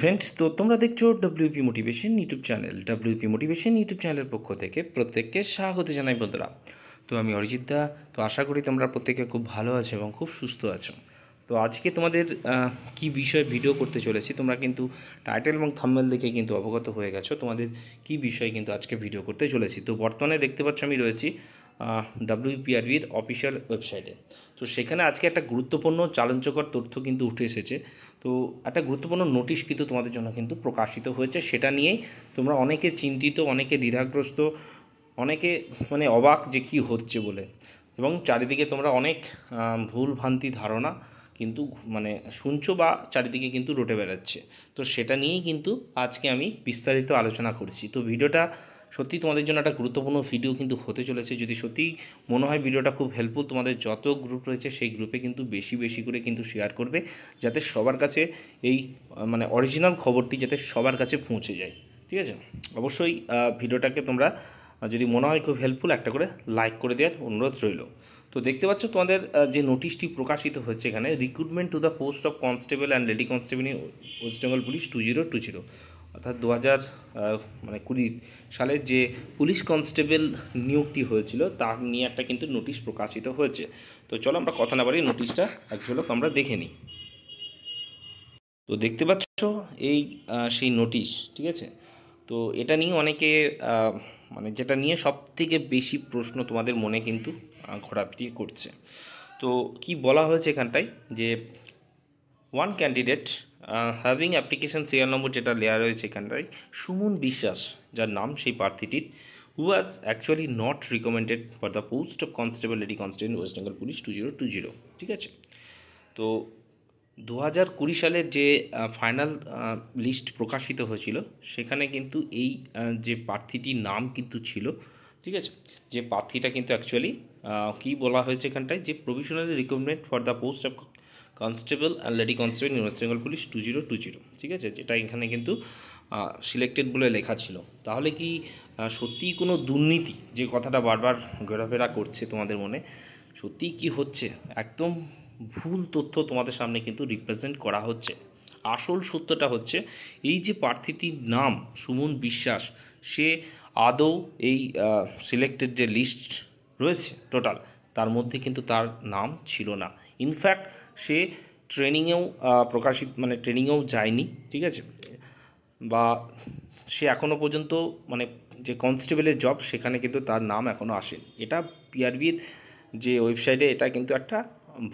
Friends, তো তোমরা দেখছো WP motivation YouTube channel. WP motivation YouTube চ্যানেলের পক্ষ থেকে প্রত্যেককে স্বাগত জানাই বন্ধুরা। তো আমি অরিজিৎ দা। তো আশা করি তোমরা প্রত্যেকে খুব ভালো আছো এবং খুব সুস্থ আছো। তো আজকে তোমাদের কি বিষয়ে ভিডিও করতে চলেছি তোমরা কিন্তু টাইটেল এবং থাম্বনেল দেখে কিন্তু অবগত হয়ে গেছো তোমাদের কি বিষয়ে কিন্তু আজকে ভিডিও করতে চলেছি। তো বর্তমানে দেখতে পাচ্ছ আমি রয়েছি ডাব্লিউপিআরবির অফিসিয়াল ওয়েবসাইটে। তো সেখানে আজকে একটা গুরুত্বপূর্ণ চাঞ্চল্যকর তথ্য কিন্তু উঠে এসেছে। তো একটা গুরুত্বপূর্ণ নোটিশ কিন্তু তোমাদের জন্য কিন্তু প্রকাশিত হয়েছে, সেটা নিয়েই তোমরা অনেকে চিন্তিত, অনেকে দ্বিধাগ্রস্ত, অনেকে মানে অবাক যে কী হচ্ছে বলে, এবং চারিদিকে তোমরা অনেক ভুল ভ্রান্তি ধারণা কিন্তু মানে শুনছো বা চারিদিকে কিন্তু রটে বেড়াচ্ছে। তো সেটা নিয়েই কিন্তু আজকে আমি বিস্তারিত আলোচনা করছি। তো ভিডিওটা সত্যি তোমাদের জন্য একটা গুরুত্বপূর্ণ ভিডিও কিন্তু হতে চলেছে। যদি সত্যিই মনে হয় ভিডিওটা খুব হেল্পফুল, তোমাদের যত গ্রুপ রয়েছে সেই গ্রুপে কিন্তু বেশি বেশি করে কিন্তু শেয়ার করবে, যাতে সবার কাছে এই মানে অরিজিনাল খবরটি যাতে সবার কাছে পৌঁছে যায়। ঠিক আছে, অবশ্যই ভিডিওটাকে তোমরা যদি মনে হয় খুব হেল্পফুল একটা করে লাইক করে দেওয়ার অনুরোধ রইল। তো দেখতে পাচ্ছ তোমাদের যে নোটিশটি প্রকাশিত হচ্ছে এখানে, recruitment to the post of constable and lady constable in West Bengal police 2020, অর্থাৎ 2020 সালের যে পুলিশ কনস্টেবল নিয়োগটি হয়েছিল তার নিয়ে একটা কিন্তু নোটিশ প্রকাশিত হয়েছে। তো চলো আমরা কথা না বাড়িয়ে নোটিশটা এক ঝলক আমরা দেখে নিই। তো দেখতে পাচ্ছ এই সেই নোটিশ, ঠিক আছে। তো এটা নিয়ে অনেকে মানে যেটা নিয়ে সব থেকে বেশি প্রশ্ন তোমাদের মনে কিন্তু ঘোরাফিরি করছে। তো কি বলা হয়েছে এখানটায়, যে one candidate having application serial number যেটা লেয়া রয়েছে এখানটায়, সুমন বিশ্বাস যার নাম সেই প্রার্থীটির, who was actually not recommended for the post of constable lady constable West Bengal police 2020। ঠিক আছে। তো 2020 সালের যে ফাইনাল লিস্ট প্রকাশিত হয়েছিল সেখানে কিন্তু এই যে প্রার্থীটির নাম কিন্তু ছিল। ঠিক আছে, যে প্রার্থীটা কিন্তু অ্যাকচুয়ালি কী বলা হয়েছে এখানটায়, যে provisionally recruitment for the post of constable and lady constable in West Bengal police 2020। ঠিক আছে, যেটা এখানে কিন্তু সিলেক্টেড বলে লেখা ছিল। তাহলে কি সত্যিই কোনো দুর্নীতি, যে কথাটা বারবার ঘোরাফেরা করছে তোমাদের মনে, সত্যিই কি হচ্ছে? একদম ভুল তথ্য তোমাদের সামনে কিন্তু রিপ্রেজেন্ট করা হচ্ছে। আসল সত্যটা হচ্ছে এই যে প্রার্থীটির নাম সুমন বিশ্বাস, সে আদৌ এই সিলেক্টেড যে লিস্ট রয়েছে টোটাল, তার মধ্যে কিন্তু তার নাম ছিল না। ইনফ্যাক্ট সে ট্রেনিংয়েও ট্রেনিংয়েও যায়নি। ঠিক আছে, বা সে এখনও পর্যন্ত মানে যে কনস্টেবলের জব সেখানে কিন্তু তার নাম এখনও আসেনি। এটা পিআরবির যে ওয়েবসাইটে এটা কিন্তু একটা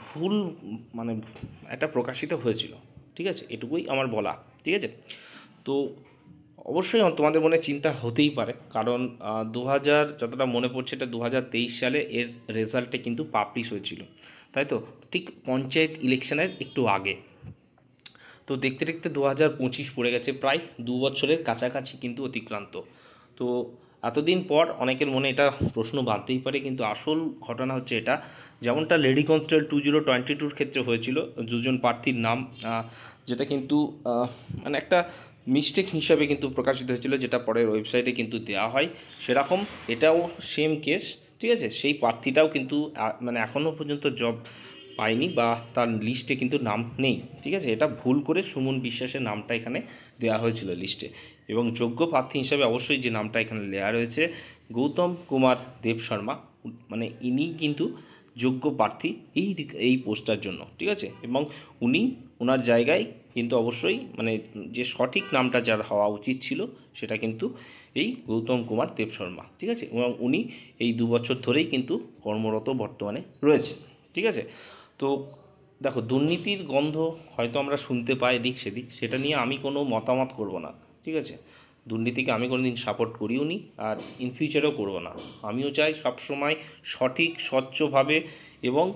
ভুল মানে একটা প্রকাশিত হয়েছিল। ঠিক আছে, এটুকুই আমার বলা। ঠিক আছে, তো অবশ্যই তোমাদের মনে চিন্তা হতেই পারে, কারণ 2000 যতটা মনে পড়ছে এটা 2023 সালে এর রেজাল্টে কিন্তু পাবলিশ হয়েছিল, তাই তো, ঠিক পঞ্চায়েত ইলেকশনের একটু আগে। তো দেখতে দেখতে 2025 পড়ে গেছে, প্রায় 2 বছরের কাছাকাছি কিন্তু অতিক্রান্ত। তো এতদিন পর অনেকের মনে এটা প্রশ্ন বাঁধতেই পারে, কিন্তু আসল ঘটনা হচ্ছে এটা, যেমনটা লেডি কনস্টেবল 2022 ক্ষেত্রে হয়েছিল, দুজন প্রার্থীর নাম যেটা কিন্তু মানে একটা মিস্টেক হিসাবে কিন্তু প্রকাশিত হয়েছিল, যেটা পরের ওয়েবসাইটে কিন্তু দেওয়া হয়, সেরকম এটাও সেম কেস। ঠিক আছে, সেই প্রার্থীটাও কিন্তু মানে এখনও পর্যন্ত জব পায়নি বা তার লিস্টে কিন্তু নাম নেই। ঠিক আছে, এটা ভুল করে সুমন বিশ্বাসের নামটা এখানে দেওয়া হয়েছিল লিস্টে, এবং যোগ্য প্রার্থী হিসাবে অবশ্যই যে নামটা এখানে দেওয়া রয়েছে গৌতম কুমার দেব শর্মা, মানে ইনি কিন্তু যোগ্য প্রার্থী এই পোস্টটার জন্য। ঠিক আছে, এবং ওনার জায়গায় কিন্তু অবশ্যই মানে যে সঠিক নামটা যার হওয়া উচিত ছিল সেটা কিন্তু এই গৌতম কুমার দেব শর্মা। ঠিক আছে, এবং উনি এই 2 বছর ধরেই কিন্তু কর্মরত বর্তমানে রয়েছে। ঠিক আছে, তো দেখো, দুর্নীতির গন্ধ হয়তো আমরা শুনতে পাই এদিক সেদিক, সেটা নিয়ে আমি কোনো মতামত করব না। ঠিক আছে, দুর্নীতিকে আমি কোনো দিন সাপোর্ট করিও নি, আর ইন ফিউচারেও করব না। আমিও চাই সবসময় সঠিক স্বচ্ছভাবে এবং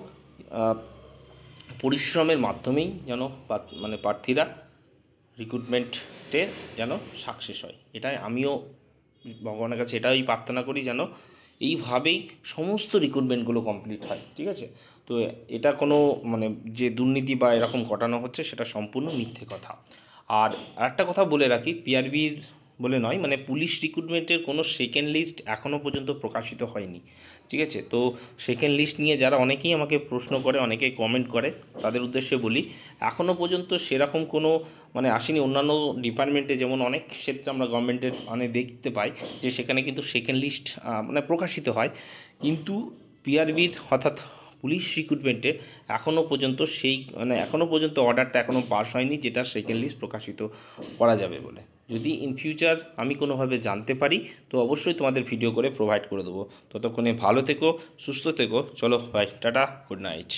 পরিশ্রমের মাধ্যমেই যেন মানে প্রার্থীরা রিক্রুটমেন্টে যেন সাকসেস হয়। এটাই আমিও ভগবানের কাছে এটাই প্রার্থনা করি, যেন এইভাবেই সমস্ত রিক্রুটমেন্টগুলো কমপ্লিট হয়। ঠিক আছে, তো এটা কোনো মানে যে দুর্নীতি বা এরকম ঘটানো হচ্ছে সেটা সম্পূর্ণ মিথ্যে কথা। আর একটা কথা বলে রাখি, পিআরবির বলে নয়, মানে পুলিশ রিক্রুটমেন্টের কোনো সেকেন্ড লিস্ট এখনও পর্যন্ত প্রকাশিত হয়নি। ঠিক আছে, তো সেকেন্ড লিস্ট নিয়ে যারা অনেকেই আমাকে প্রশ্ন করে, অনেকেই কমেন্ট করে, তাদের উদ্দেশ্যে বলি এখনও পর্যন্ত সেরকম কোনো মানে আসেনি। অন্যান্য ডিপার্টমেন্টে যেমন অনেক ক্ষেত্রে আমরা গভর্নমেন্টের মানে দেখতে পাই যে সেখানে কিন্তু সেকেন্ড লিস্ট মানে প্রকাশিত হয়, কিন্তু পিআরবির অর্থাৎ পুলিশ রিক্রুটমেন্টে এখনও পর্যন্ত সেই মানে এখনও পর্যন্ত অর্ডারটা এখনও পাস হয়নি যেটা সেকেন্ড লিস্ট প্রকাশিত করা যাবে বলে। যদি ইন ফিউচার আমি কোনোভাবে জানতে পারি তো অবশ্যই তোমাদের ভিডিও করে প্রোভাইড করে দেবো। ততক্ষণে ভালো থেকো, সুস্থ থেকো, চলো বাই, টাটা, গুড নাইট।